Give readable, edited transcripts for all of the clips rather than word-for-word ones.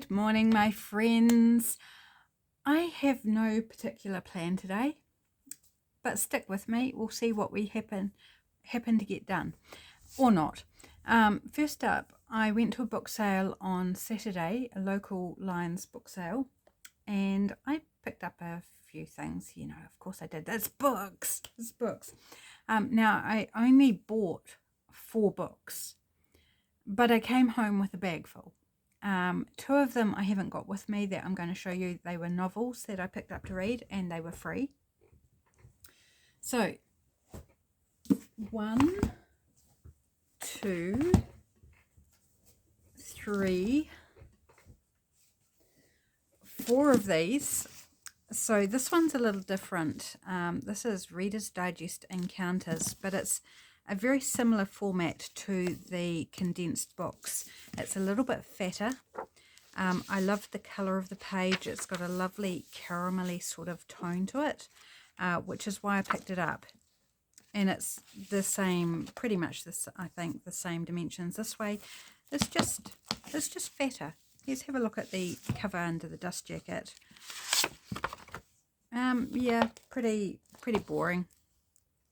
Good morning, my friends. I have no particular plan today, but stick with me. We'll see what we happen to get done or not. First up, I went to a book sale on Saturday, a local Lions book sale, and I picked up a few things. You know, of course I did. It's books. Now, I only bought 4 books, but I came home with a bag full. 2 of them I haven't got with me that I'm going to show you. They were novels that I picked up to read and they were free. So 1, 2, 3, 4 of these. So this one's a little different. This is Reader's Digest Encounters, but it's a very similar format to the condensed books. It's a little bit fatter. I love the colour of the page. It's got a lovely caramelly sort of tone to it, which is why I picked it up. And it's the same, pretty much this, I think, the same dimensions. This way, it's just fatter. Let's have a look at the cover under the dust jacket. Yeah, pretty boring.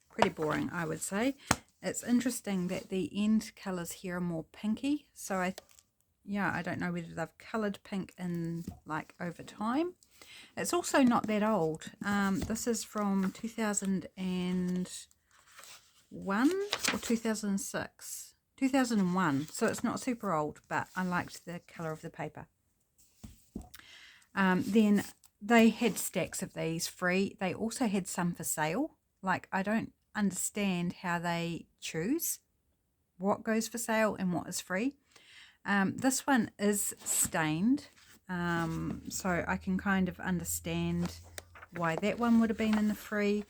Pretty boring, I would say. It's interesting that the end colours here are more pinky. So I don't know whether they've coloured pink in like over time. It's also not that old. This is from 2001 or 2006. 2001. So it's not super old, but I liked the colour of the paper. Then they had stacks of these free. They also had some for sale. Like, I don't understand how they choose what goes for sale and what is free. This one is stained, so I can kind of understand why that one would have been in the free.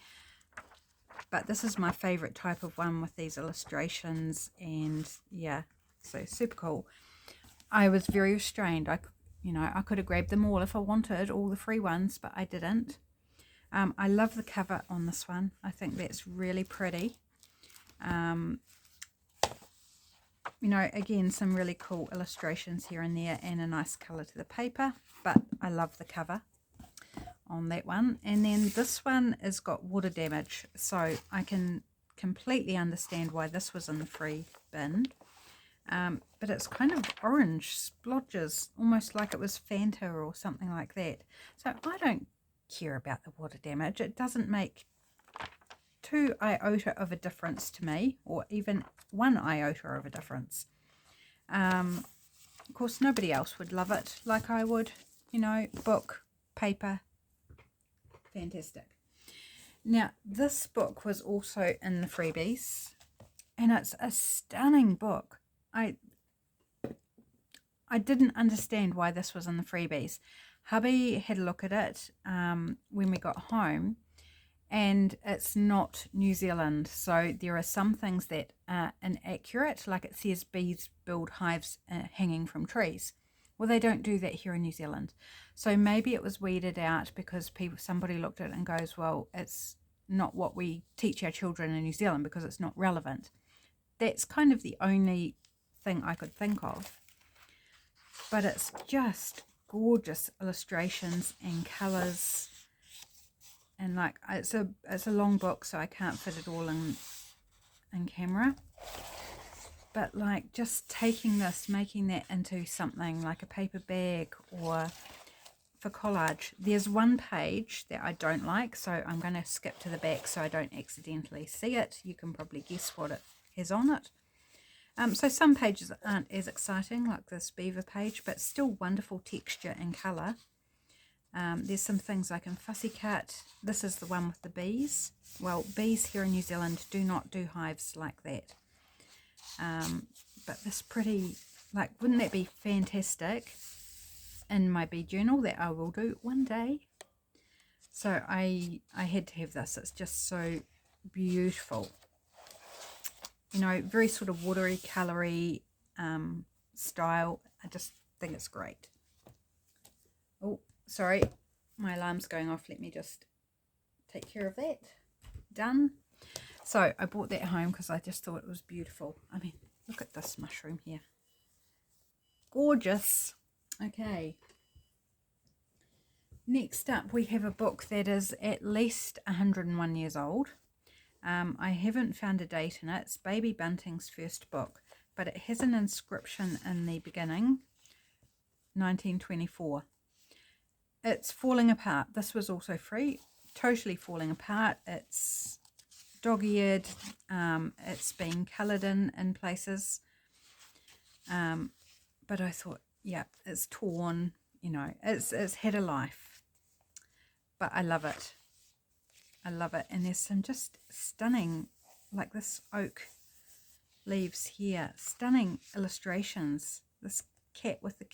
But this is my favourite type of one with these illustrations, and yeah, so super cool. I was very restrained. I could have grabbed them all if I wanted, all the free ones, but I didn't. I love the cover on this one. I think that's really pretty. Again, some really cool illustrations here and there and a nice colour to the paper, but I love the cover on that one. And then this one has got water damage, so I can completely understand why this was in the free bin. But it's kind of orange splodges, almost like it was Fanta or something like that. So I don't care about the water damage. It doesn't make 2 iota of a difference to me, or even 1 iota of a difference. Of course, nobody else would love it like I would. Book, paper, fantastic. Now, this book was also in the freebies, and it's a stunning book. I didn't understand why this was in the freebies. Hubby had a look at it when we got home, and it's not New Zealand, so there are some things that are inaccurate, like it says bees build hives hanging from trees. Well, they don't do that here in New Zealand. So maybe it was weeded out because somebody looked at it and goes, well, it's not what we teach our children in New Zealand because it's not relevant. That's kind of the only thing I could think of. But it's just gorgeous illustrations and colours. And like, it's a long book, so I can't fit it all in camera. But like, just taking this, making that into something like a paper bag or for collage. There's one page that I don't like, so I'm going to skip to the back so I don't accidentally see it. You can probably guess what it has on it. So some pages aren't as exciting, like this beaver page, but still wonderful texture and colour. There's some things I can fussy cut. This is the one with the bees. Well, bees here in New Zealand do not do hives like that. But this pretty, like, wouldn't that be fantastic in my bee journal that I will do one day? So I had to have this. It's just so beautiful. Very sort of watery, coloury style. I just think it's great. Oh, sorry, my alarm's going off. Let me just take care of that. Done. So I brought that home because I just thought it was beautiful. I mean, look at this mushroom here. Gorgeous. Okay. Next up, we have a book that is at least 101 years old. I haven't found a date in it. It's Baby Bunting's first book, but it has an inscription in the beginning, 1924. It's falling apart. This was also free, totally falling apart. It's dog-eared. It's been coloured in places. But I thought, yeah, it's torn, you know, it's had a life. But I love it. I love it. And there's some just stunning, like this oak leaves here, stunning illustrations. This cat with the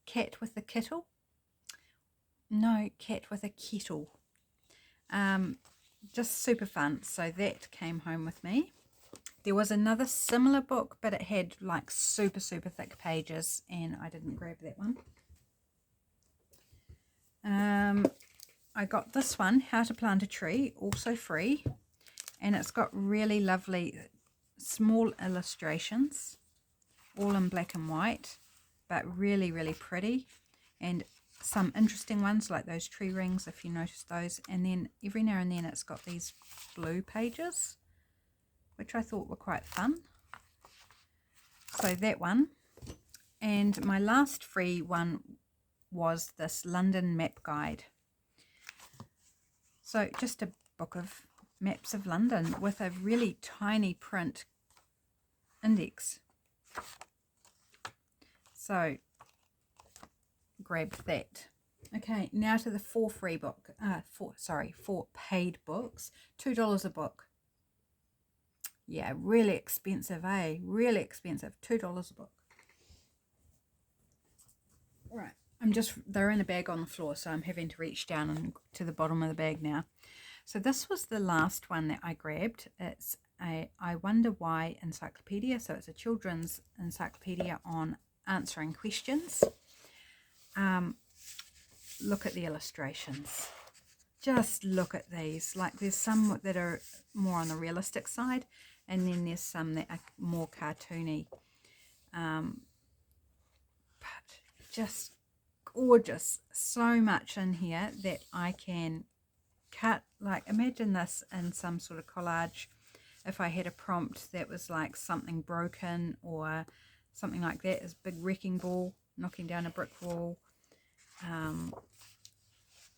cat with the kettle. No, cat with a kettle. Just super fun. So that came home with me. There was another similar book, but it had like super thick pages, and I didn't grab that one. I got this one, How to Plant a Tree, also free, and it's got really lovely small illustrations, all in black and white, but really pretty, and some interesting ones like those tree rings, if you notice those. And then every now and then it's got these blue pages, which I thought were quite fun. So that one. And my last free one was this London map guide. So just a book of maps of London with a really tiny print index. So grabbed that. Okay, now to the four paid books. $2 a book. Yeah, really expensive, eh? Really expensive. $2 a book. Right. They're in a bag on the floor, so I'm having to reach down and to the bottom of the bag now. So this was the last one that I grabbed. It's a I Wonder Why encyclopedia. So it's a children's encyclopedia on answering questions. Look at the illustrations. Just look at these. Like there's some that are more on the realistic side, and then there's some that are more cartoony. But just gorgeous. So much in here that I can cut. Like imagine this in some sort of collage. If I had a prompt that was like something broken or something like that, is big wrecking ball knocking down a brick wall.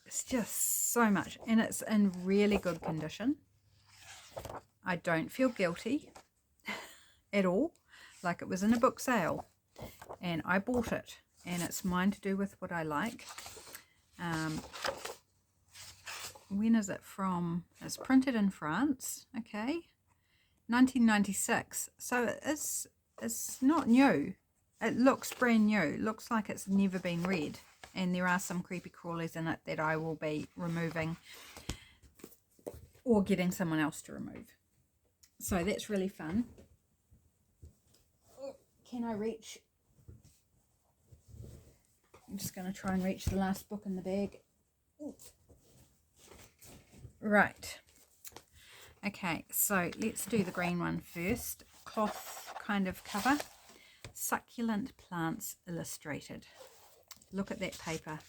It's just so much, and it's in really good condition. I don't feel guilty at all. Like it was in a book sale and I bought it, and it's mine to do with what I like. When is it from? It's printed in France. Okay, 1996. So it's not new. It looks brand new. It looks like it's never been read, and there are some creepy crawlies in it that I will be removing or getting someone else to remove. So that's really fun. Can I reach? I'm just going to try and reach the last book in the bag. Ooh. Right. Okay, so let's do the green one first. Cloth kind of cover. Succulent Plants Illustrated. Look at that paper.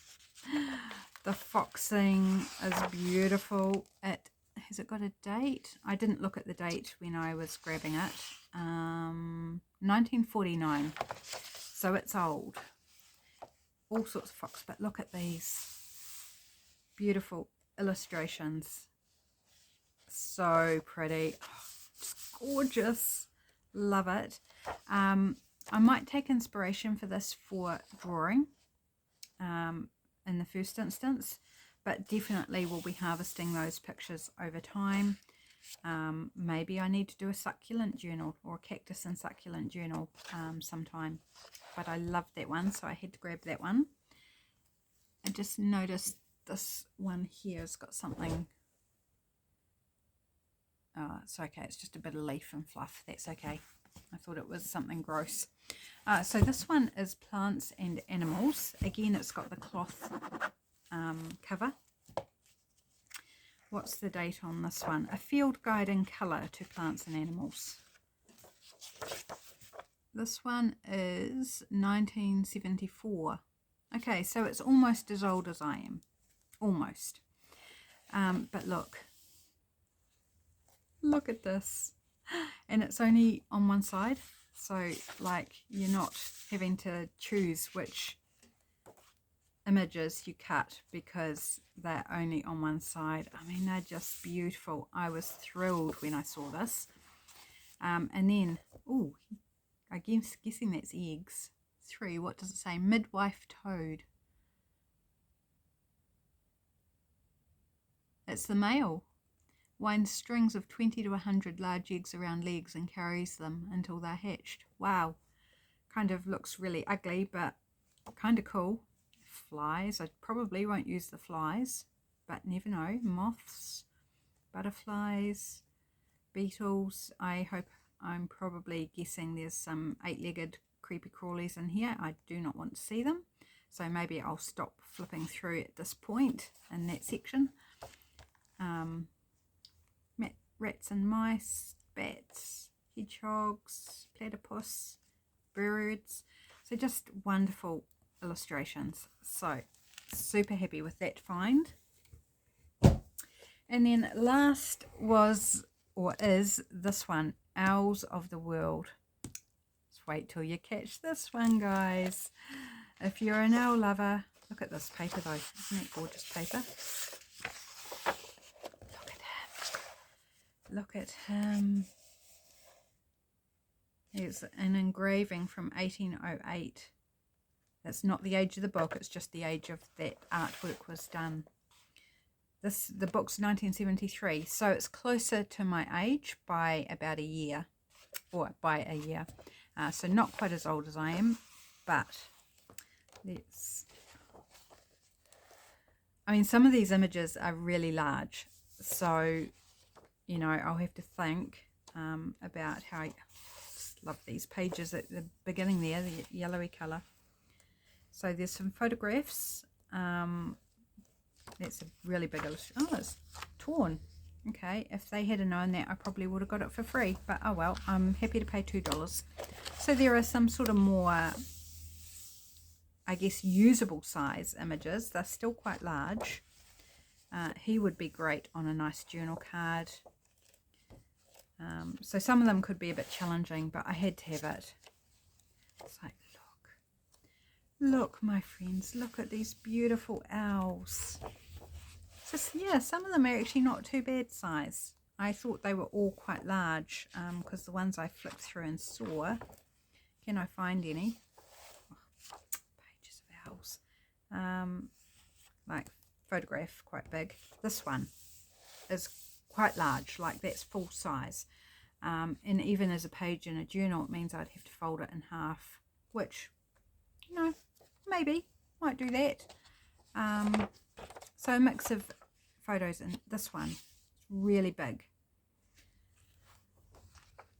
The foxing is beautiful. Has it got a date? I didn't look at the date when I was grabbing it. 1949. So it's old. All sorts of fox, but look at these beautiful illustrations. So pretty. Oh, just gorgeous. Love it. I might take inspiration for this for drawing in the first instance, but definitely will be harvesting those pictures over time. Maybe I need to do a succulent journal or a cactus and succulent journal sometime. But I love that one, so I had to grab that one. I just noticed this one here has got something. It's okay, it's just a bit of leaf and fluff. That's okay. I thought it was something gross. So this one is Plants and Animals. Again, it's got the cloth cover. What's the date on this one? A field guide in colour to plants and animals. This one is 1974. Okay, so it's almost as old as I am. Almost. But look at this. And it's only on one side. So, like, you're not having to choose which images you cut because they're only on one side. I mean, they're just beautiful. I was thrilled when I saw this. And then, oh, I guessing that's eggs. 3, what does it say? Midwife toad. It's the male. Winds strings of 20 to 100 large eggs around legs and carries them until they're hatched. Wow. Kind of looks really ugly, but kind of cool. Flies. I probably won't use the flies, but never know. Moths, butterflies, beetles. I'm probably guessing there's some 8-legged creepy crawlies in here. I do not want to see them, so maybe I'll stop flipping through at this point in that section. Rats and mice, bats, hedgehogs, platypus, birds. So just wonderful illustrations. So super happy with that find. And then last was, or is, this one, Owls of the World. Just wait till you catch this one, guys. If you're an owl lover, look at this paper though. Isn't that gorgeous paper? Look at him. It's an engraving from 1808. That's not the age of the book, it's just the age of that artwork was done. The book's 1973, so it's closer to my age by about a year, or by a year. So not quite as old as I am, but I mean, some of these images are really large, so you know, I'll have to think about how I just love these pages at the beginning there, the yellowy colour. So there's some photographs. That's a really big illustration. Oh, it's torn. Okay, if they had known that, I probably would have got it for free. But oh well, I'm happy to pay $2. So there are some sort of more, I guess, usable size images. They're still quite large. He would be great on a nice journal card. So some of them could be a bit challenging, but I had to have it. It's like, look, my friends, look at these beautiful owls. Just, yeah, some of them are actually not too bad size. I thought they were all quite large because the ones I flicked through and saw. Can I find any? Oh, pages of owls. Like photograph, quite big. This one is quite large, like that's full size. And even as a page in a journal, it means I'd have to fold it in half, which, you know, maybe might do that. So a mix of photos, and this one is really big,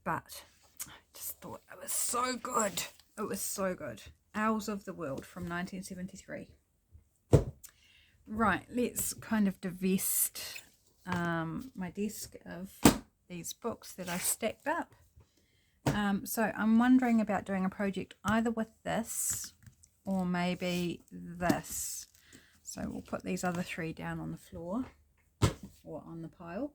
but I just thought it was so good. It was so good. Owls of the World from 1973. Right, let's kind of divest my desk of these books that I stacked up. So I'm wondering about doing a project either with this or maybe this. So we'll put these other 3 down on the floor or on the pile.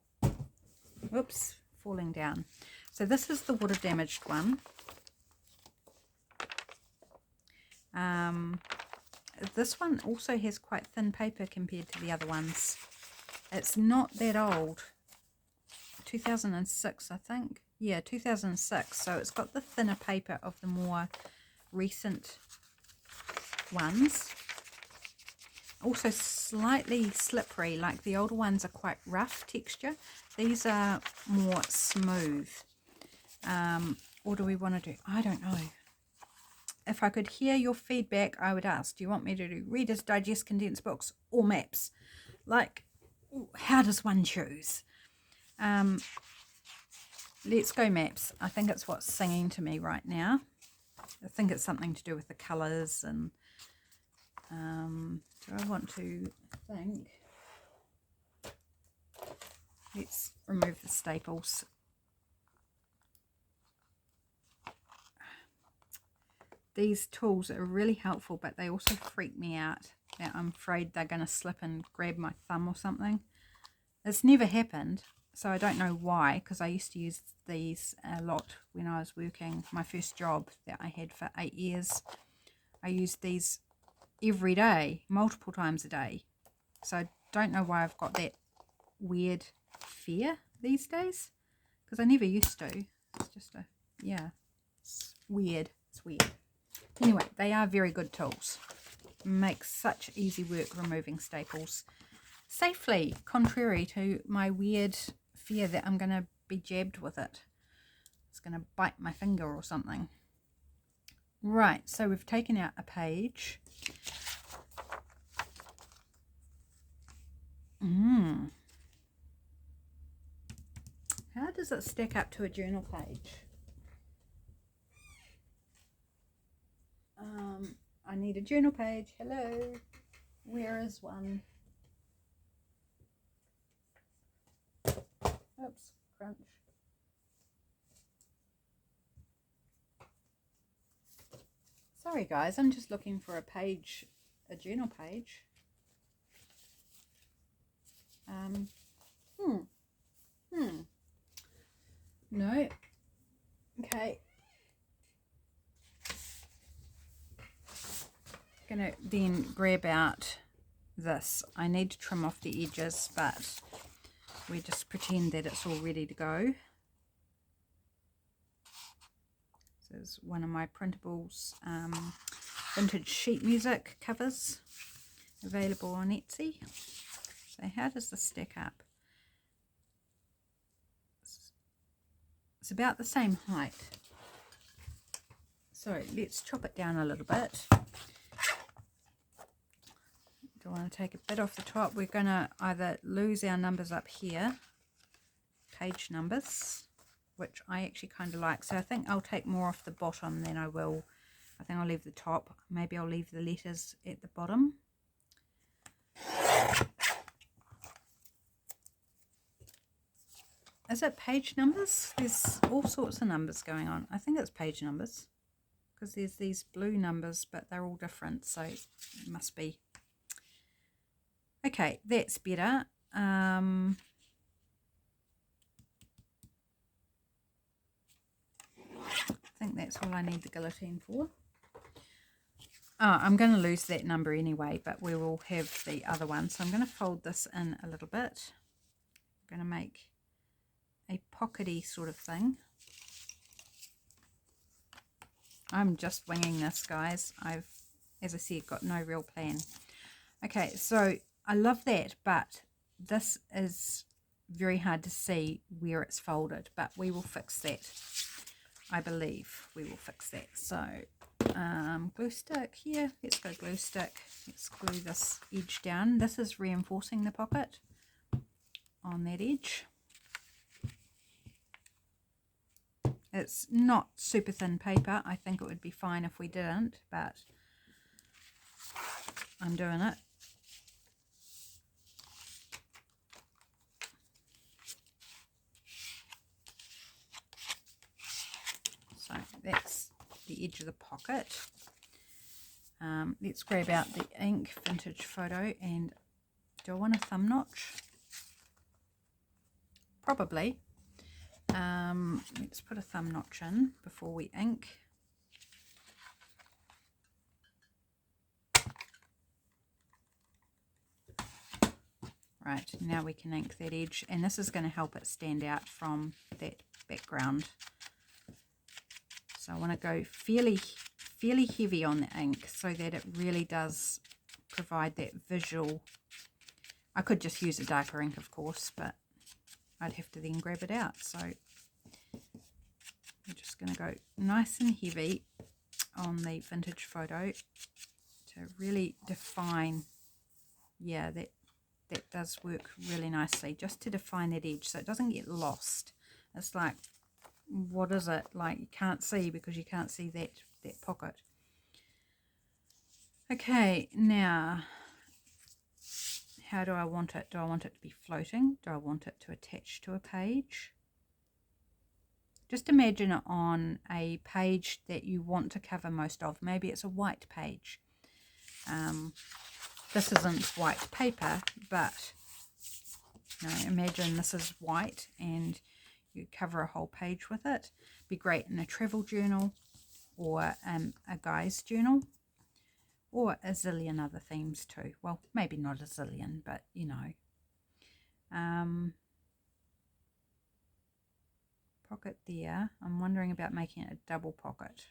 Whoops, falling down. So this is the water damaged one. This one also has quite thin paper compared to the other ones. It's not that old. 2006, I think. Yeah, 2006. So it's got the thinner paper of the more recent ones. Also slightly slippery, like the older ones are quite rough texture. These are more smooth. What do we want to do? I don't know. If I could hear your feedback, I would ask, do you want me to do Reader's Digest condensed books or maps? Like, how does one choose? Let's go maps. I think it's what's singing to me right now. I think it's something to do with the colours and do I want to think? Let's remove the staples. these tools are really helpful, but they also freak me out that I'm afraid they're going to slip and grab my thumb or something. It's never happened, so I don't know why, because I used to use these a lot when I was working my first job that I had for 8 years. I used these every day, multiple times a day. So I don't know why I've got that weird fear these days, because I never used to. It's just it's weird. It's weird. Anyway, they are very good tools. Make such easy work removing staples safely, contrary to my weird fear that I'm going to be jabbed with it. It's going to bite my finger or something. Right, so we've taken out a page. How does it stack up to a journal page? I need a journal page. Hello. Where is one? Oops, crunch. Sorry guys, I'm just looking for a page, a journal page. No. Okay. Gonna then grab out this. I need to trim off the edges, but we just pretend that it's all ready to go. This is one of my printables, vintage sheet music covers, available on Etsy. So how does this stack up? It's about the same height. So let's chop it down a little bit. Do I want to take a bit off the top? We're going to either lose our numbers up here, page numbers, which I actually kind of like. So I think I'll take more off the bottom than I will. I think I'll leave the top. Maybe I'll leave the letters at the bottom. Is it page numbers? There's all sorts of numbers going on. I think it's page numbers, because there's these blue numbers, but they're all different, so it must be. Okay, that's better. I think that's all I need the guillotine for. Oh, I'm going to lose that number anyway, but we will have the other one. So I'm going to fold this in a little bit. I'm going to make a pockety sort of thing. I'm just winging this, guys. I've, as I said, got no real plan. Okay, so I love that, but this is very hard to see where it's folded, but we will fix that. I believe we will fix that. So glue stick here. Let's go glue stick. Let's glue this edge down. This is reinforcing the pocket on that edge. It's not super thin paper. I think it would be fine if we didn't, but I'm doing it. So that's the edge of the pocket. Let's grab out the ink vintage photo, and do I want a thumb notch? Probably. Let's put a thumb notch in before we ink. Right, now we can ink that edge, and this is going to help it stand out from that background. So I want to go fairly heavy on the ink so that it really does provide that visual. I could just use a darker ink, of course, but I'd have to then grab it out. So I'm just going to go nice and heavy on the vintage photo to really define, yeah, that does work really nicely, just to define that edge so it doesn't get lost. It's like, what is it? Like, you can't see because you can't see that pocket. Okay, now, how do I want it? Do I want it to be floating? Do I want it to attach to a page? just imagine it on a page that you want to cover most of. Maybe it's a white page. This isn't white paper, but imagine this is white and you cover a whole page with it. Be great in a travel journal or a guy's journal, or a zillion other themes too. Well, maybe not a zillion, but you know. Pocket there. I'm wondering about making it a double pocket.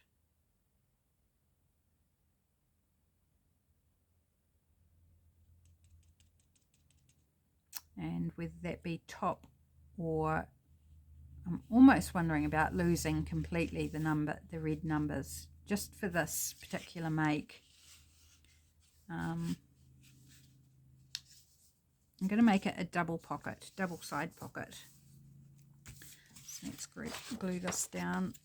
And whether that be top, or I'm almost wondering about losing completely the red numbers, just for this particular make. I'm going to make it a double pocket, double side pocket. So let's glue this down.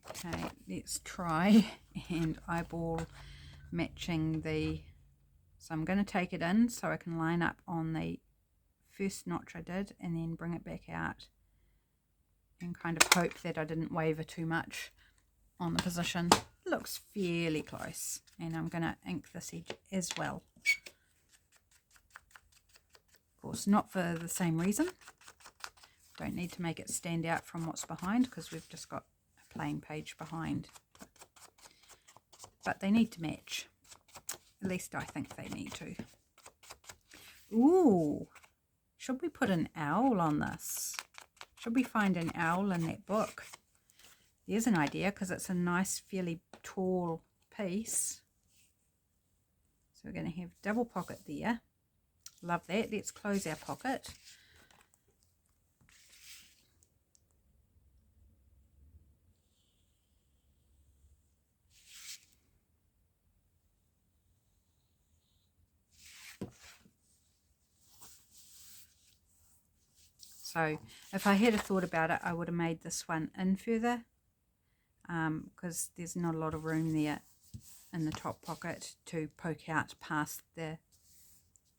Okay, let's try and eyeball matching the, so I'm going to take it in so I can line up on the first notch I did and then bring it back out and kind of hope that I didn't waver too much on the position. It looks fairly close, and I'm going to ink this edge as well. Of course, not for the same reason. Don't need to make it stand out from what's behind because we've just got a plain page behind. But they need to match. At least I think they need to. Ooh, should we put an owl on this? Should we find an owl in that book? There's an idea, because it's a nice, fairly tall piece. So we're going to have double pocket there. Love that. Let's close our pocket. So if I had a thought about it, I would have made this one in further, because there's not a lot of room there in the top pocket to poke out past the,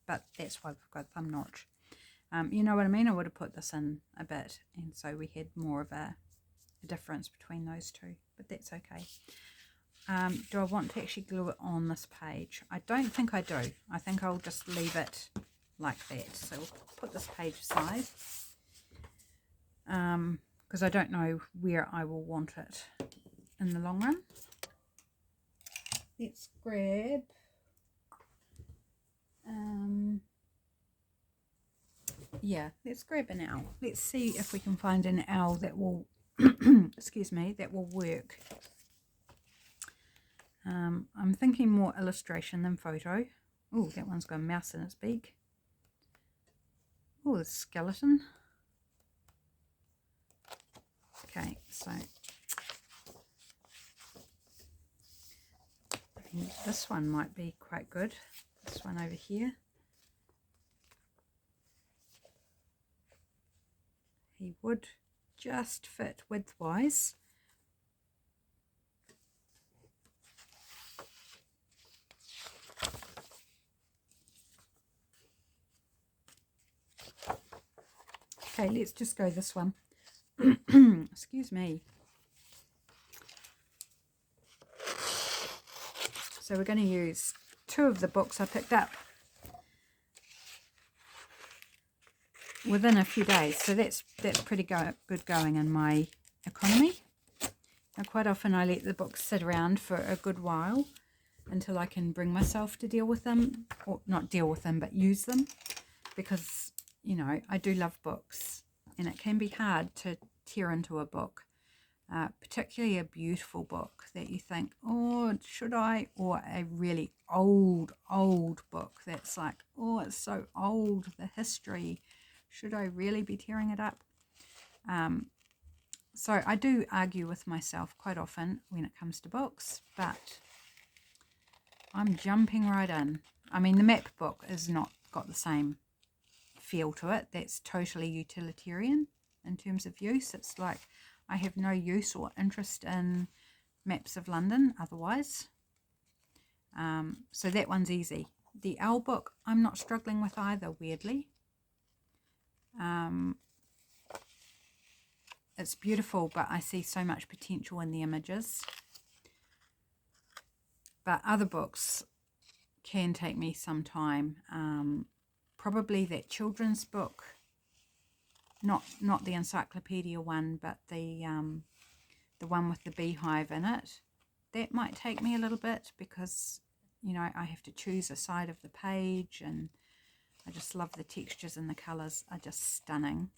but that's why we've got thumb notch. You know what I mean? I would have put this in a bit, and so we had more of a difference between those two, but that's okay. Do I want to actually glue it on this page? I don't think I do. I think I'll just leave it like that. So we'll put this page aside, because I don't know where I will want it in the long run. Let's grab let's grab an owl. Let's see if we can find an owl that will excuse me, that will work. I'm thinking more illustration than photo. Oh, that one's got a mouse in its beak. Oh, the skeleton. Okay, so this one might be quite good. This one over here. He would just fit widthwise. Okay, let's just go this one. Excuse me. So we're going to use two of the books I picked up within a few days. So that's pretty good going in my economy. Now, quite often I let the books sit around for a good while until I can bring myself to deal with them, or not deal with them, but use them, because, you know, I do love books, and it can be hard to tear into a book, particularly a beautiful book that you think, oh, should I? Or a really old book that's like, oh, it's so old, the history, should I really be tearing it up? So I do argue with myself quite often when it comes to books, but I'm jumping right in. I mean, the map book is not got the same feel to it that's totally utilitarian in terms of use. It's like I have no use or interest in maps of London otherwise. So that one's easy. The Owl book I'm not struggling with either, weirdly. It's beautiful, but I see so much potential in the images. But other books can take me some time. Probably that children's book, not the encyclopedia one, but the one with the beehive in it. That might take me a little bit because, you know, I have to choose a side of the page, and I just love the textures and the colours are just stunning.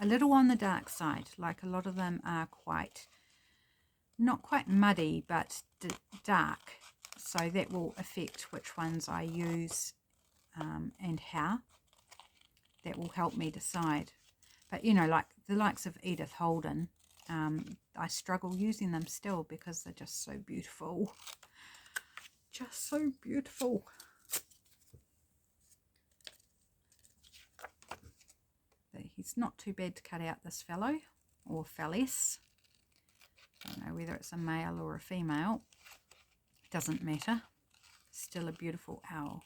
A little on the dark side, like a lot of them are quite, not quite muddy, but dark. So that will affect which ones I use and how. That will help me decide. But, you know, like the likes of Edith Holden, I struggle using them still because they're just so beautiful. Just so beautiful. He's not too bad to cut out, this fellow, or felless. I don't know whether it's a male or a female. It doesn't matter. Still a beautiful owl.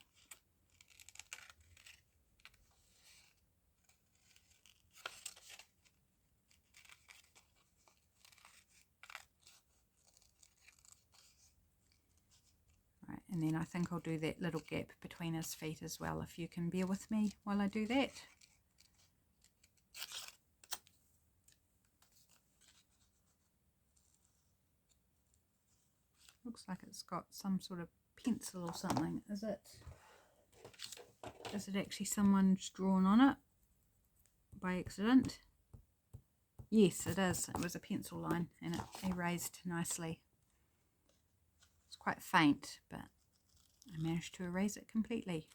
Right, and then I think I'll do that little gap between his feet as well, if you can bear with me while I do that. Looks like it's got some sort of pencil or something. Is it actually someone's drawn on it by accident? Yes, it is. It was a pencil line and it erased nicely. It's quite faint, but I managed to erase it completely.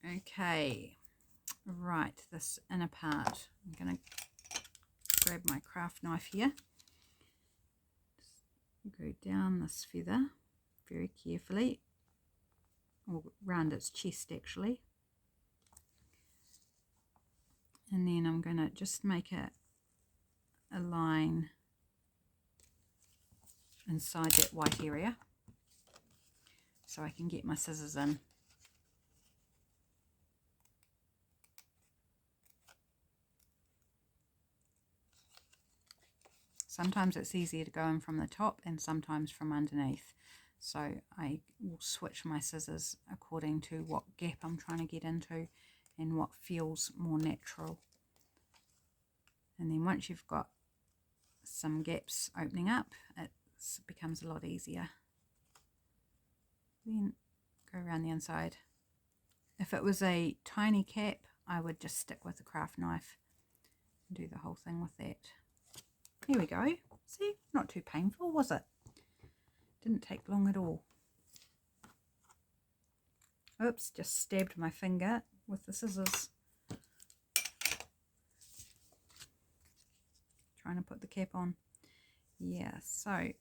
Okay, right, this inner part. I'm going to grab my craft knife here. Go down this feather very carefully, or round its chest actually, and then I'm going to just make a line inside that white area so I can get my scissors in. Sometimes it's easier to go in from the top and sometimes from underneath. So I will switch my scissors according to what gap I'm trying to get into and what feels more natural. And then once you've got some gaps opening up, it becomes a lot easier. Then go around the inside. If it was a tiny cap, I would just stick with a craft knife and do the whole thing with that. Here we go. See, not too painful, was it? Didn't take long at all. Oops, just stabbed my finger with the scissors. Trying to put the cap on. Yeah, so I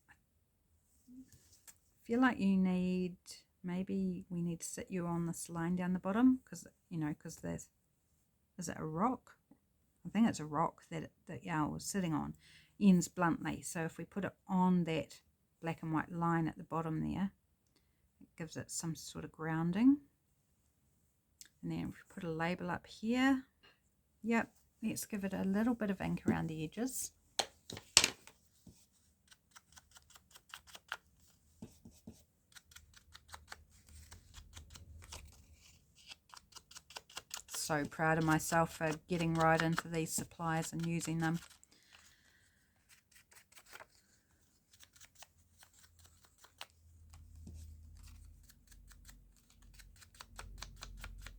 feel like you need, maybe we need to sit you on this line down the bottom, because, you know, because there's, is it a rock? I think it's a rock that the owl was sitting on. Ends bluntly, so if we put it on that black and white line at the bottom there, it gives it some sort of grounding. And then if we put a label up here, yep, let's give it a little bit of ink around the edges. So proud of myself for getting right into these supplies and using them.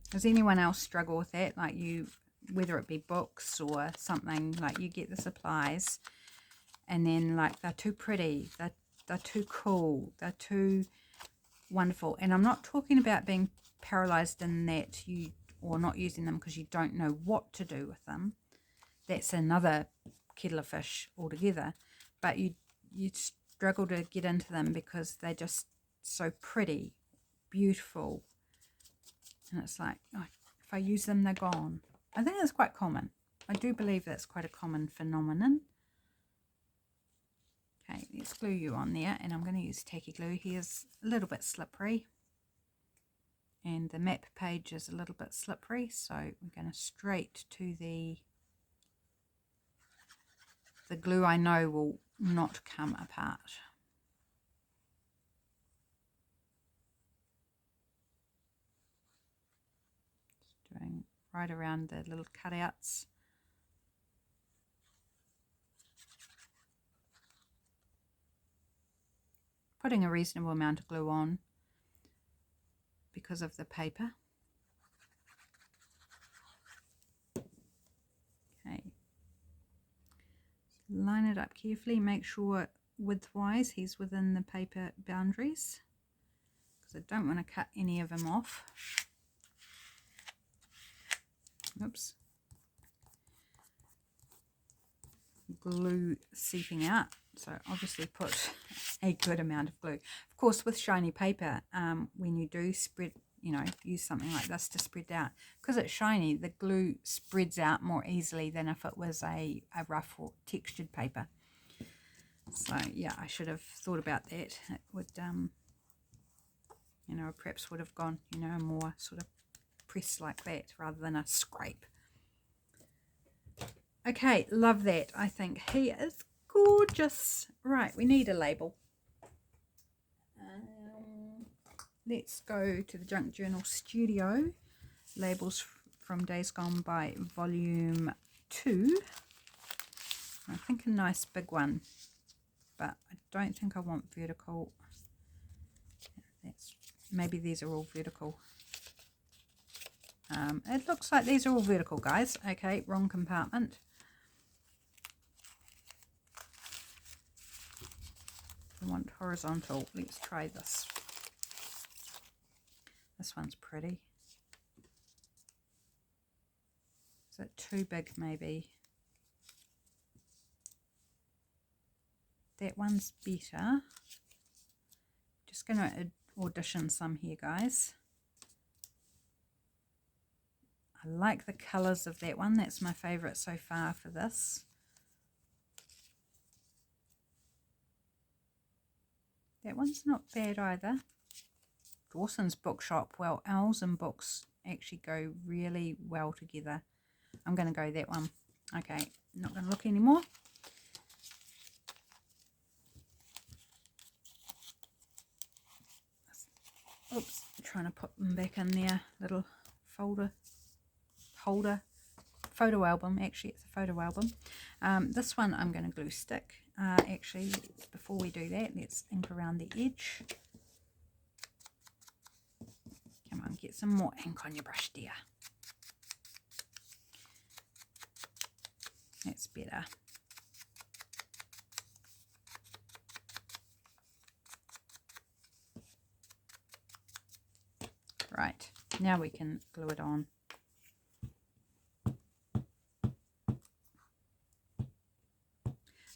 Does anyone else struggle with that? Like you, whether it be books or something, like you get the supplies and then like they're too pretty, they're too cool, they're too wonderful. And I'm not talking about being paralyzed in that you, or not using them because you don't know what to do with them. That's another kettle of fish altogether. But you struggle to get into them because they're just so pretty, beautiful, And it's like, oh, if I use them, they're gone. I think that's quite common. I do believe that's quite a common phenomenon. Okay, let's glue you on there, and I'm going to use tacky glue. Here's a little bit slippery, and the map page is a little bit slippery, so we're going to straight to the glue I know will not come apart. Just doing right around the little cutouts. Putting a reasonable amount of glue on because of the paper. Okay. Line it up carefully, make sure width-wise he's within the paper boundaries, because I don't want to cut any of them off. Oops. Glue seeping out, so obviously put a good amount of glue. Of course, with shiny paper, when you do spread, use something like this to spread out, because it's shiny, the glue spreads out more easily than if it was a rough or textured paper. So yeah, I should have thought about that. It would, perhaps would have gone, more sort of press like that rather than a scrape. Okay, love that. I think he is gorgeous. Right, we need a label. Let's go to the Junk Journal Studio. Labels from Days Gone By Volume 2. I think a nice big one, but I don't think I want vertical. Maybe these are all vertical. It looks like these are all vertical, guys. Okay, wrong compartment. I want horizontal. Let's try this. This one's pretty. Is it too big maybe? That one's better. Just going to audition some here, guys. I like the colours of that one. That's my favourite so far for this. That one's not bad either. Dawson's Bookshop. Well, owls and books actually go really well together. I'm going to go that one. Okay, not going to look anymore. Oops, trying to put them back in there. Little holder. Photo album. Actually, it's a photo album. This one I'm going to glue stick. Actually, before we do that, let's ink around the edge. Come on, get some more ink on your brush, dear. That's better. Right, now we can glue it on.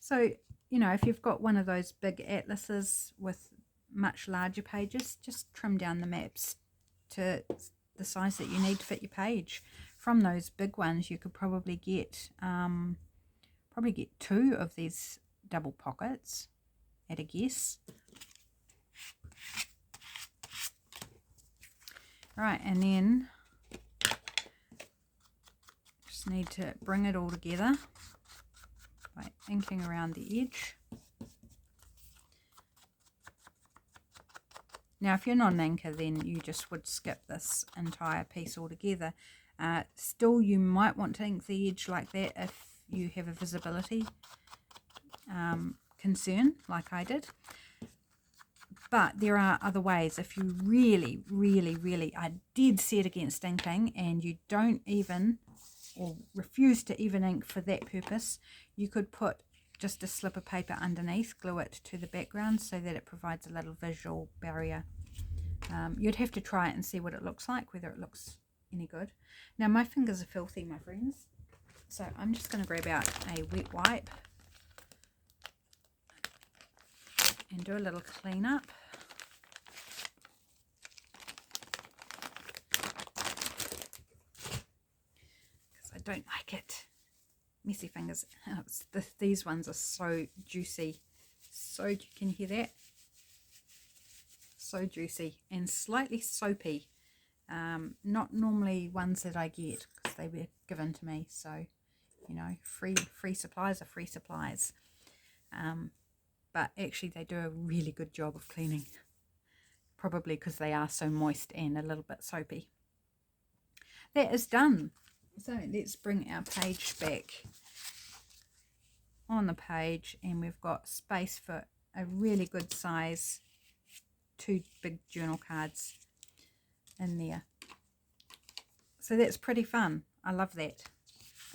So, if you've got one of those big atlases with much larger pages, just trim down the maps to the size that you need to fit your page. From those big ones, you could probably get 2 of these double pockets at a guess. Right, and then just need to bring it all together by inking around the edge. Now, if you're not an inker, then you just would skip this entire piece altogether. Still, you might want to ink the edge like that if you have a visibility concern, like I did. But there are other ways. If you really, really, really are dead set against inking and you don't even, or refuse to even ink for that purpose, you could put just a slip of paper underneath, glue it to the background so that it provides a little visual barrier. You'd have to try it and see what it looks like, whether it looks any good. Now, my fingers are filthy, my friends, so I'm just going to grab out a wet wipe and do a little clean up. don't like it. Messy fingers. Oh, these ones are so juicy. So, can you hear that? So juicy and slightly soapy. Not normally ones that I get because they were given to me. So, you know, free supplies are free supplies. But actually they do a really good job of cleaning. Probably because they are so moist and a little bit soapy. That is done. So let's bring our page back on the page, and we've got space for a really good size 2 big journal cards in there. So that's pretty fun. I love that.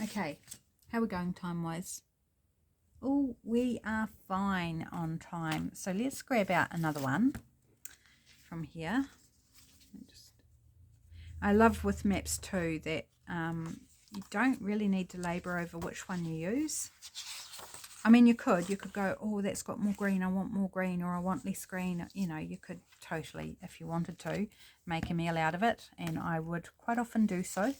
Okay, how are we going time-wise? Oh, we are fine on time. So let's grab out another one from here. I love with maps too that you don't really need to labour over which one you use. I mean, you could go, oh, that's got more green, I want more green, or I want less green. You know, you could totally, if you wanted to, make a meal out of it, and I would quite often do so.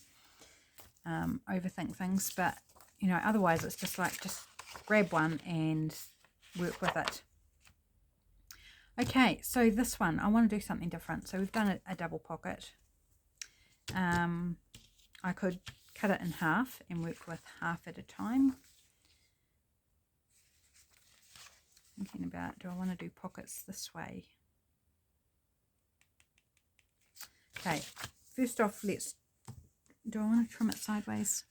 Overthink things, but, you know, otherwise it's just like, just grab one and work with it. Okay, so this one, I want to do something different. So we've done a double pocket. I could cut it in half and work with half at a time. Thinking about, do I want to do pockets this way? Okay, first off, do I want to trim it sideways?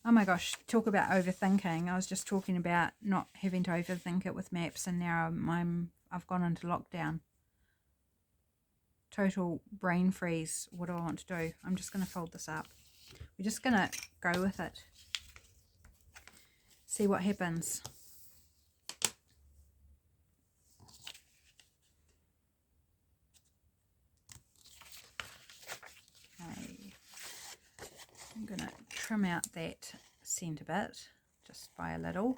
Oh my gosh, talk about overthinking. I was just talking about not having to overthink it with maps, and now I've gone into lockdown. Total brain freeze. What do I want to do? I'm just going to fold this up. We're just going to go with it. See what happens. Okay. I'm going to trim out that centre bit just by a little.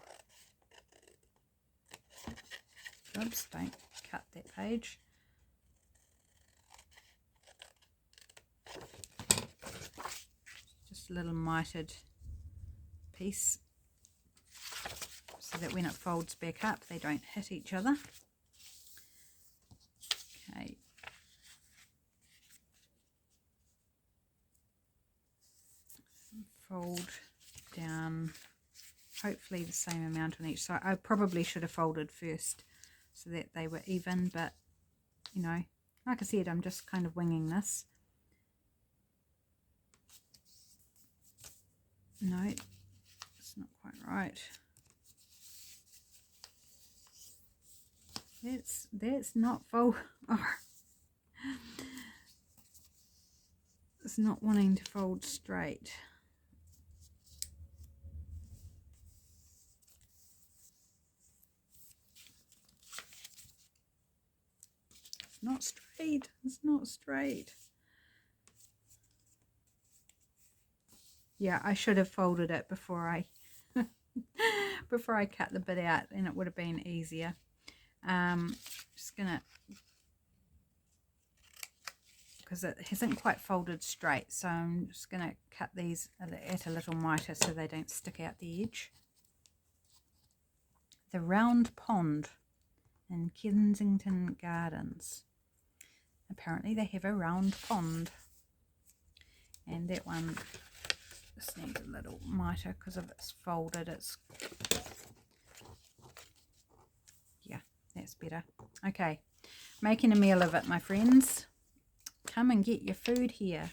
Oops, don't cut that page. Just a little mitered piece so that when it folds back up they don't hit each other. Okay. Fold down hopefully the same amount on each side. I probably should have folded first so that they were even, but you know, like I said, I'm just kind of winging this. No, it's not quite right. That's not fold. Oh. It's not wanting to fold straight. It's not straight. It's not straight. Yeah, I should have folded it before I before I cut the bit out, and it would have been easier. Just gonna, because it hasn't quite folded straight, so I'm just gonna cut these at a little mitre so they don't stick out the edge. The Round Pond in Kensington Gardens. Apparently they have a round pond, and that one just needs a little mitre because if it's folded, it's, yeah, that's better. Okay, making a meal of it, my friends. Come and get your food here.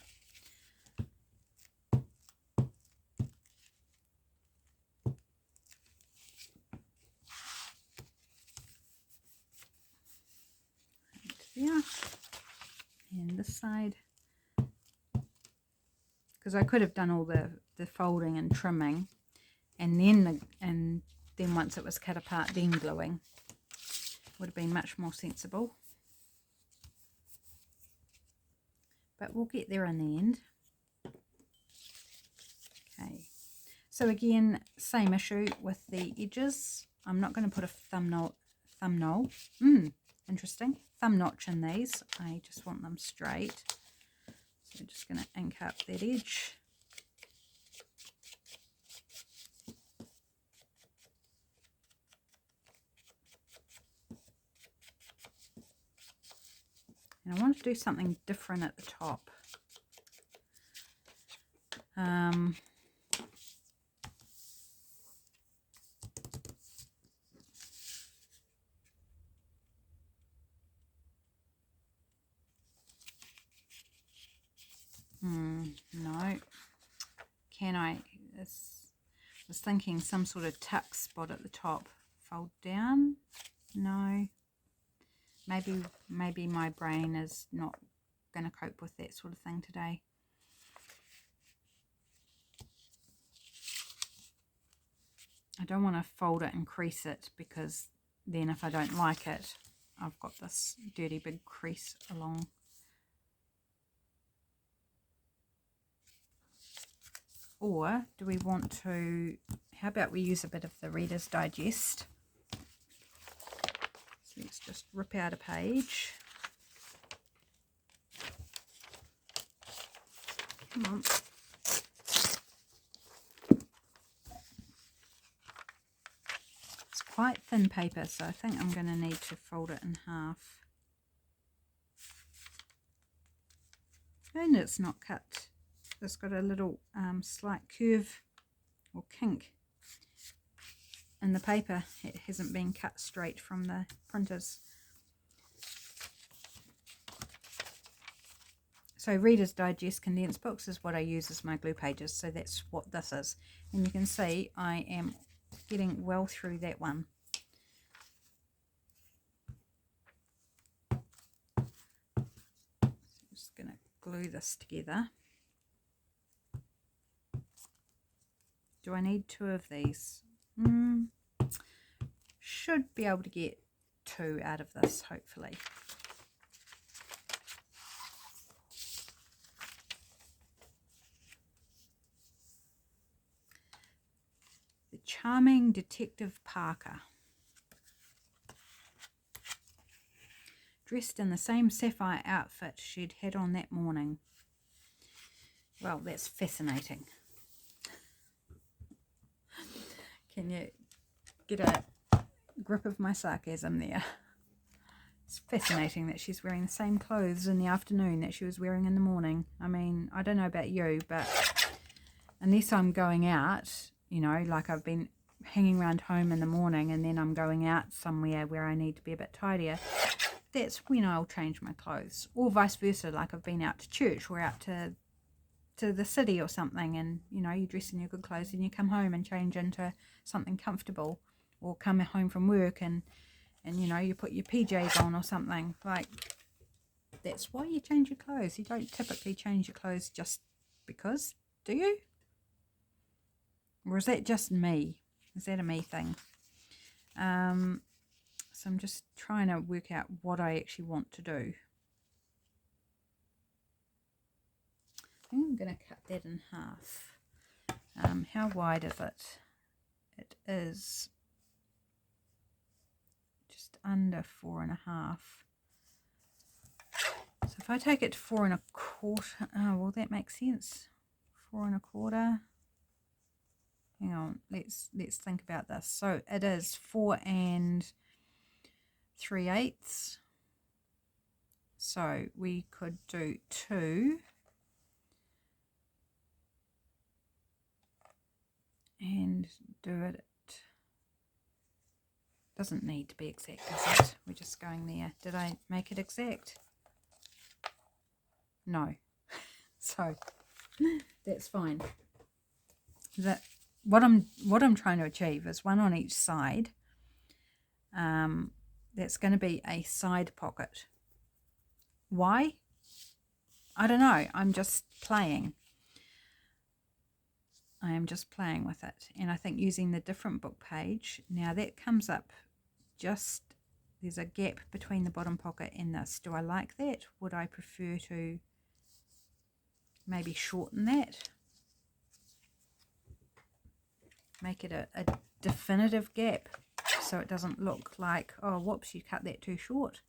Yeah, and this side, because I could have done all the folding and trimming, and then once it was cut apart, then gluing. Would have been much more sensible. But we'll get there in the end. Okay, so again, same issue with the edges. I'm not going to put a thumbnail. interesting. Thumb notch in these. I just want them straight. So I'm just going to ink up that edge. And I want to do something different at the top. No. Can I? I was thinking some sort of tuck spot at the top. Fold down? No. Maybe my brain is not going to cope with that sort of thing today. I don't want to fold it and crease it, because then if I don't like it, I've got this dirty big crease along. Or do we want to, how about we use a bit of the Reader's Digest? So let's just rip out a page. Come on. It's quite thin paper, so I think I'm going to need to fold it in half. And it's not cut. It's got a little slight curve or kink in the paper. It hasn't been cut straight from the printers. So Reader's Digest condensed books is what I use as my glue pages. So that's what this is. And you can see I am getting well through that one. So I'm just going to glue this together. Do I need 2 of these? Should be able to get 2 out of this, hopefully. The Charming Detective Parker. Dressed in the same sapphire outfit she'd had on that morning. Well, that's fascinating. Can you get a grip of my sarcasm there? It's fascinating that she's wearing the same clothes in the afternoon that she was wearing in the morning. I mean, I don't know about you, but unless I'm going out, you know, like I've been hanging around home in the morning and then I'm going out somewhere where I need to be a bit tidier, that's when I'll change my clothes. Or vice versa, like I've been out to church or out to the city or something, and you know, you dress in your good clothes and you come home and change into something comfortable, or come home from work and you know, you put your PJs on or something. Like, that's why you change your clothes. You don't typically change your clothes just because, do you? Or is that just me? Is that a me thing? So I'm just trying to work out what I actually want to do. I think I'm going to cut that in half. How wide is it? It is just under 4.5. So if I take it to 4 1/4, oh, well, that makes sense. 4 1/4. Hang on, let's think about this. So it is 4 3/8. So we could do 2. And do it. Doesn't need to be exact, does it? We're just going there. Did I make it exact? No. So that's fine. What I'm trying to achieve is 1 on each side. That's going to be a side pocket. Why? I don't know. I'm just playing. I am just playing with it. And I think using the different book page, now that comes up just, there's a gap between the bottom pocket and this. Do I like that? Would I prefer to maybe shorten that? Make it a definitive gap so it doesn't look like, oh, whoops, you cut that too short.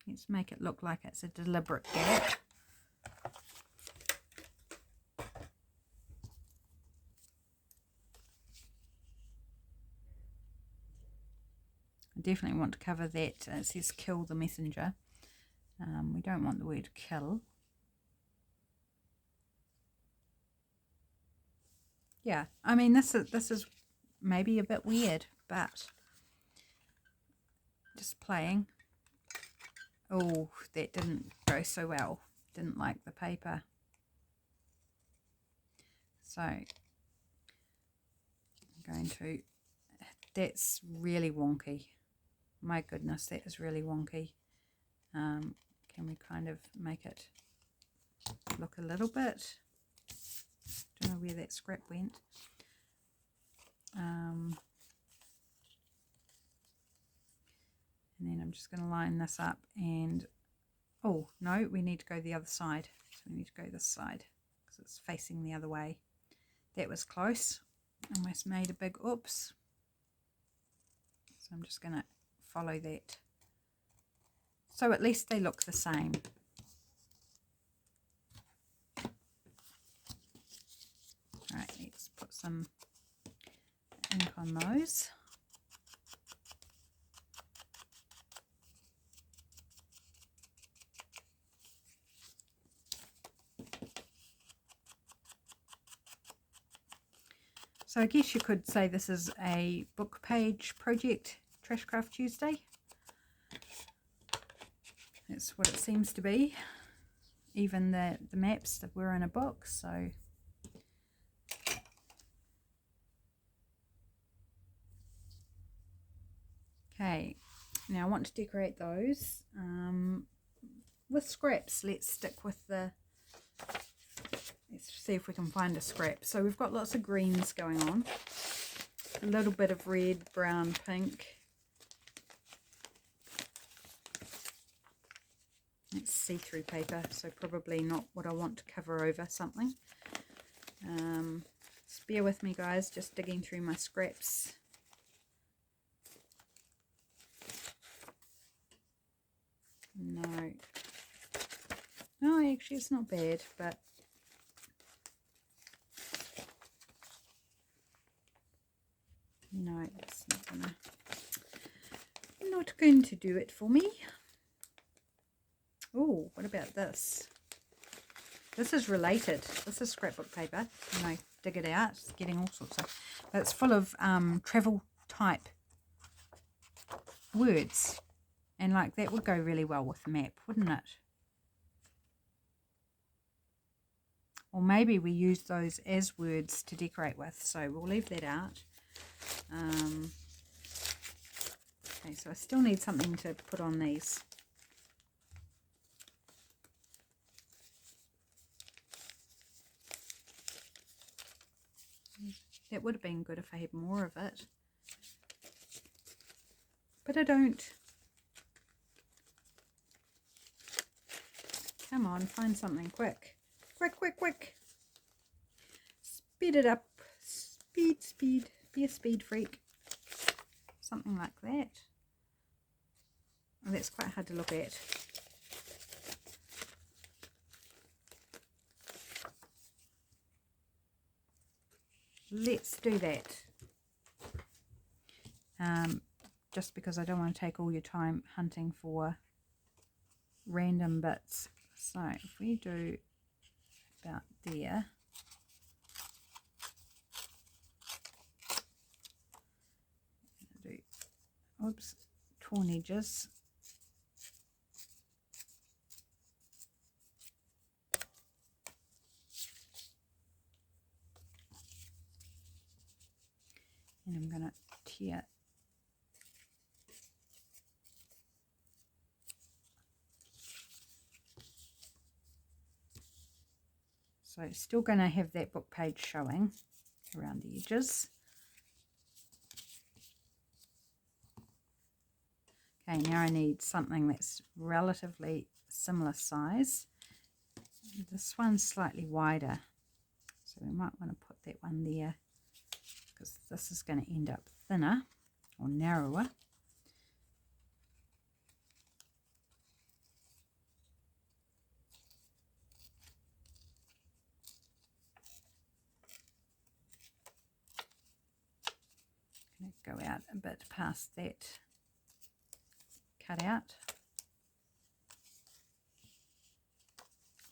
Let's make it look like it's a deliberate gap. I definitely want to cover that. It says kill the messenger. We don't want the word kill. Yeah, I mean this is maybe a bit weird, but just playing. Oh, that didn't go so well. Didn't like the paper. So I'm going to, that's really wonky. My goodness, that is really wonky. Can we kind of make it look a little bit? Don't know where that scrap went. And then I'm just going to line this up and, oh no, we need to go the other side. So we need to go this side because it's facing the other way. That was close. Almost made a big oops. So I'm just going to follow that. So at least they look the same. Alright, let's put some ink on those. So I guess you could say this is a book page project, Trashcraft Tuesday. That's what it seems to be. Even the maps that were in a book, so okay, now I want to decorate those with scraps. Let's stick with the, let's see if we can find a scrap. So we've got lots of greens going on, a little bit of red, brown, pink. It's see-through paper, so probably not what I want to cover over something. Just bear with me guys, just digging through my scraps. No. No, actually it's not bad, but no, it's not going to do it for me. Oh, what about this? This is related. This is scrapbook paper. And I dig it out. It's getting all sorts of... It's full of travel type words. And like that would go really well with the map, wouldn't it? Or maybe we use those as words to decorate with. So we'll leave that out. Okay, so I still need something to put on these. That would have been good if I had more of it. But I don't. Come on, find something quick. Quick, quick, quick. Speed it up. Speed, speed. Be a speed freak. Something like that. Oh, that's quite hard to look at. Let's do that. Just because I don't want to take all your time hunting for random bits. So if we do about there, do, oops, torn edges. And I'm going to tear so still going to have that book page showing around the edges. Okay, now I need something that's relatively similar size. This one's slightly wider, so we might want to put that one there because this is going to end up thinner or narrower. go out a bit past that cut out.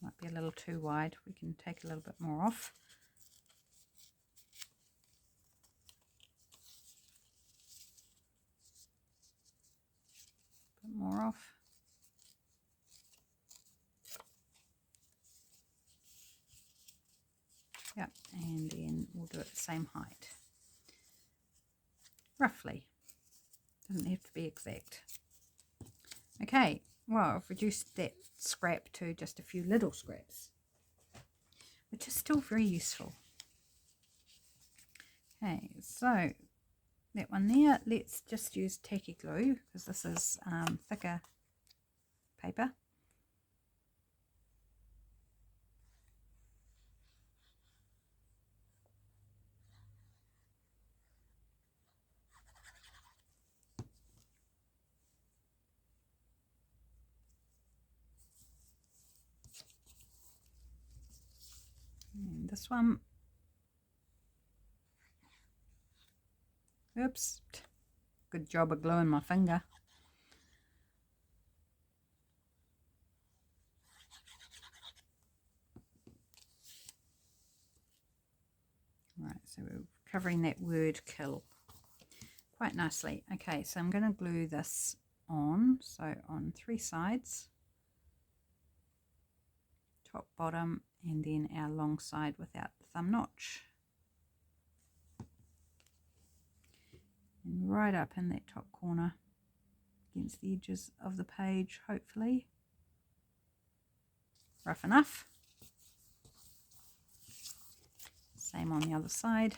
Might be a little too wide. We can take a little bit more off. A bit more off. Yep, and then we'll do it the same height. Roughly. Doesn't have to be exact. Okay, well, I've reduced that scrap to just a few little scraps, which is still very useful. Okay, so that one there, let's just use tacky glue because this is thicker paper. And this one, oops, good job of gluing my finger. Right, so we're covering that word kill quite nicely. Okay, so I'm going to glue this on, so on 3 sides, top, bottom, and then our long side without the thumb notch. And right up in that top corner against the edges of the page, hopefully. Rough enough. Same on the other side.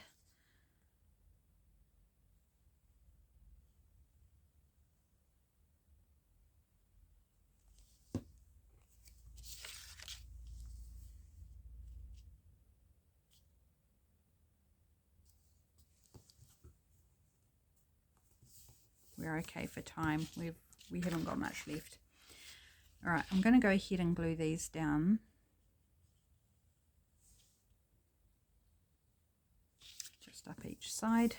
We're okay for time. We haven't got much left. All right, I'm going to go ahead and glue these down. Just up each side.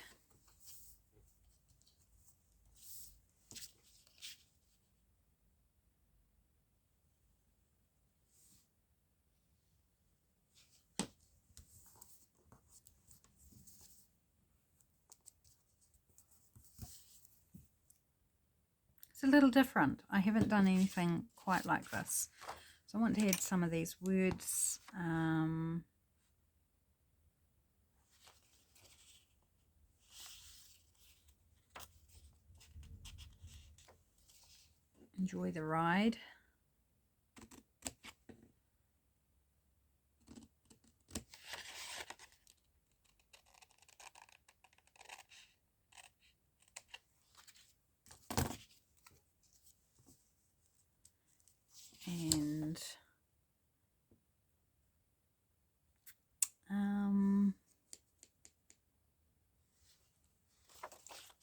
It's a little different. I haven't done anything quite like this. So I want to add some of these words. Enjoy the ride. And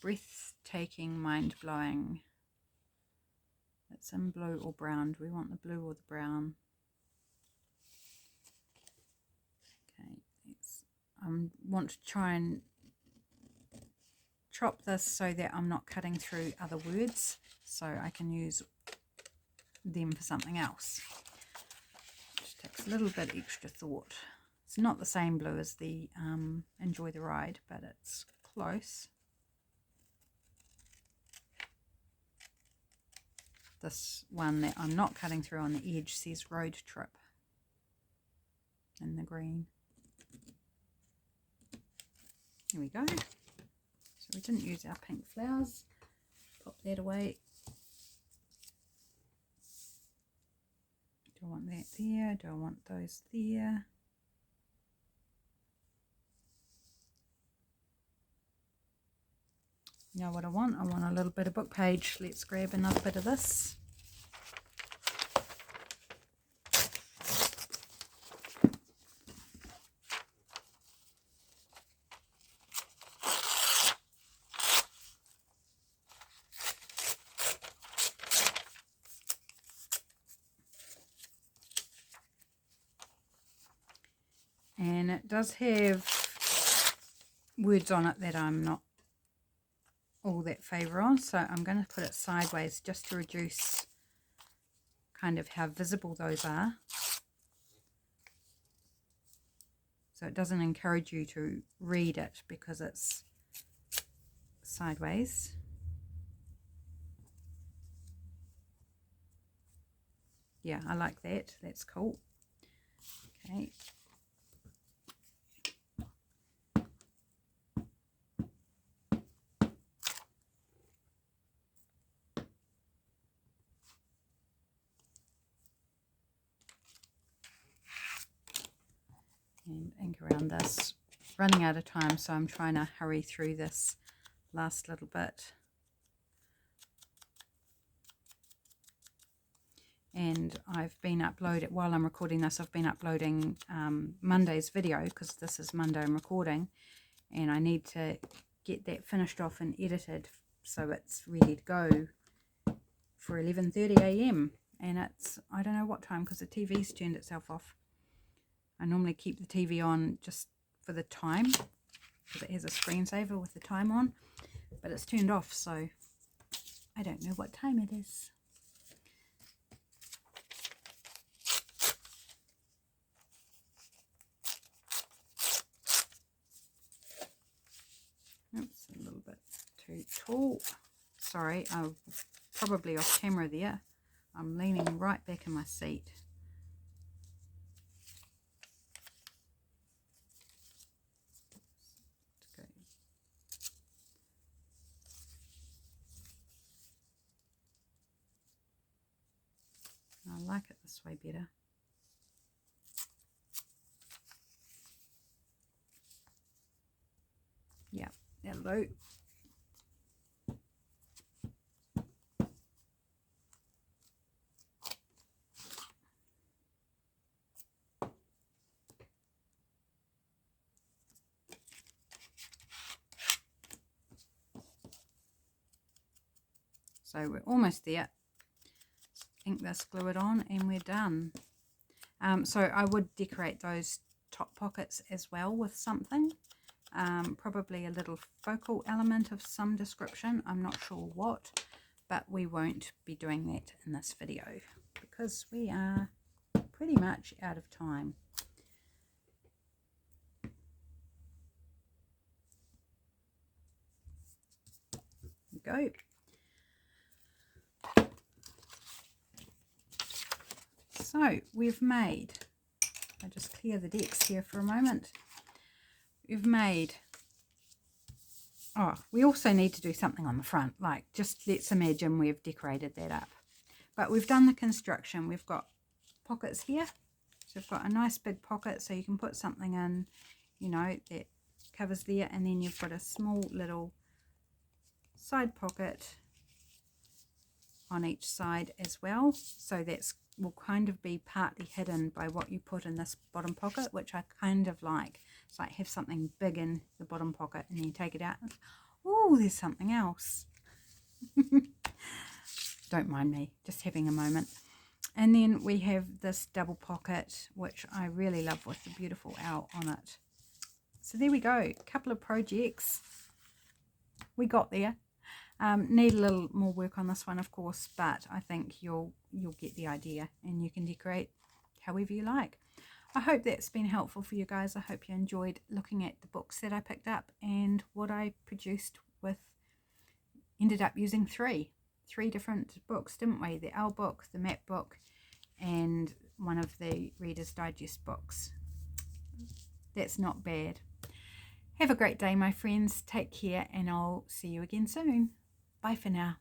breathtaking, mind-blowing. It's in blue or brown. Do we want the blue or the brown? Okay, I want to try and chop this so that I'm not cutting through other words, so I can use them for something else. Just takes a little bit extra thought. It's not the same blue as the Enjoy the Ride, but it's close. This one that I'm not cutting through on the edge says Road Trip in the green. Here we go. So we didn't use our pink flowers. Pop that away. Do I want that there? Do I want those there? You know what I want? I want a little bit of book page. Let's grab another bit of this. And it does have words on it that I'm not all that favour on, so I'm going to put it sideways just to reduce kind of how visible those are, so it doesn't encourage you to read it because it's sideways. Yeah, I like that. That's cool. Okay. And ink around this. Running out of time, so I'm trying to hurry through this last little bit. And I've been uploading, while I'm recording this, I've been uploading Monday's video, because this is Monday I'm recording, and I need to get that finished off and edited so it's ready to go for 11:30 a.m. and it's, I don't know what time, because the TV's turned itself off. I normally keep the TV on just for the time, because it has a screensaver with the time on, but it's turned off, so I don't know what time it is. Oops, a little bit too tall. Sorry, I'm probably off camera there. I'm leaning right back in my seat. Okay. I like it this way better. Yeah, hello. So we're almost there. Ink this, glue it on, and we're done. So I would decorate those top pockets as well with something. Probably a little focal element of some description. I'm not sure what, but we won't be doing that in this video because we are pretty much out of time. There we go. So we've made, I'll just clear the decks here for a moment. We've made, oh, we also need to do something on the front, like just let's imagine we've decorated that up. But we've done the construction. We've got pockets here. So we've got a nice big pocket so you can put something in, you know, that covers there. And then you've got a small little side pocket on each side as well. So that's will kind of be partly hidden by what you put in this bottom pocket, which I kind of like. It's like have something big in the bottom pocket and then take it out. Oh, there's something else. Don't mind me, just having a moment. And then we have this double pocket, which I really love with the beautiful owl on it. So there we go, a couple of projects. We got there. Need a little more work on this one, of course, but I think you'll get the idea and you can decorate however you like. I hope that's been helpful for you guys. I hope you enjoyed looking at the books that I picked up and what I produced with. Ended up using three different books, didn't we? The owl book, the map book, and one of the Reader's Digest books. That's not bad. Have a great day, my friends. Take care, and I'll see you again soon. Bye for now.